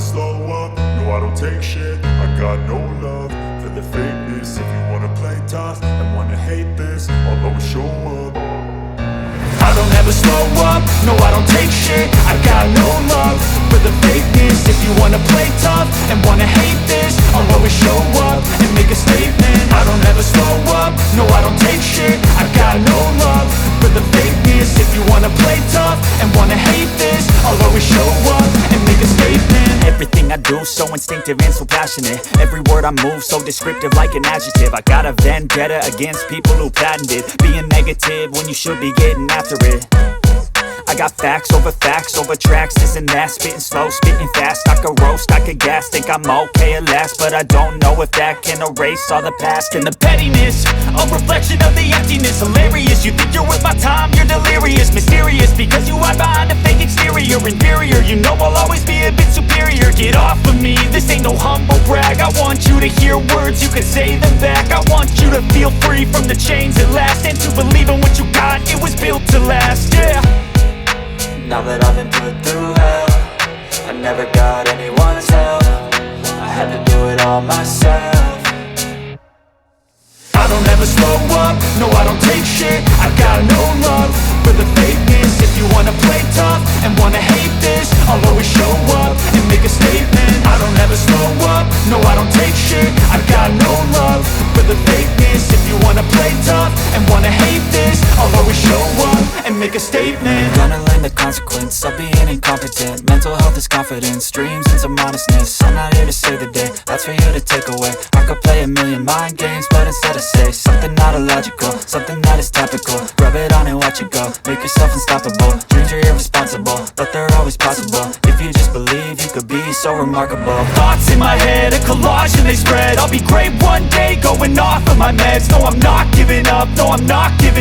slow up, no I don't take shit. I got no love for the fakeness. If you wanna play tough and wanna hate this, I'll always show up. I don't ever slow up, no I don't take shit. I got no love for the fakeness. If you wanna play tough and wanna hate this, I'll always show up and make a statement. I don't ever slow up, no I don't take shit. I got no love for the fakeness. If you wanna play tough and wanna hate this, I'll always show up and make a statement. Everything I do so instinctive and so passionate. Every word I move so descriptive like an adjective. I got a vendetta against people who patented being negative when you should be getting after it. I got facts over tracks, this and that. Spitting slow, spitting fast, I could roast, I could gas. Think I'm okay at last, but I don't know if that can erase all the past. And the pettiness, a reflection of the emptiness. Hilarious, you think you're worth my time, you're delirious. Mysterious, because you hide behind a fake exterior. Inferior, you know I'll always be a bit superior. Get off of me, this ain't no humble brag. I want you to hear words, you can say them back. I want you to feel free from the chains at last, and to believe in what you got, it was built to last, yeah. Now that I've been put through hell, I never got anyone's help. I had to do it all myself. I don't ever slow up, no I don't take shit. I got no love for the fakeness. If you wanna play tough and wanna hate this, I'll always show up and make a statement. I don't ever slow up, no I don't take shit. I got no love for the fakeness. If you wanna play tough and wanna hate this, I'll always show up and make a statement. Gonna learn the consequence of being incompetent. Mental health is confidence, dreams and some honestness. I'm not here to save the day, that's for you to take away. I could play a million mind games, but instead I say something not illogical, something that is topical. Rub it on and watch it go, make yourself unstoppable. Dreams are irresponsible, but they're always possible. If you just believe, you could be so remarkable. Thoughts in my head, a collage and they spread. I'll be great one day, going off of my meds. No, I'm not giving up, no, I'm not giving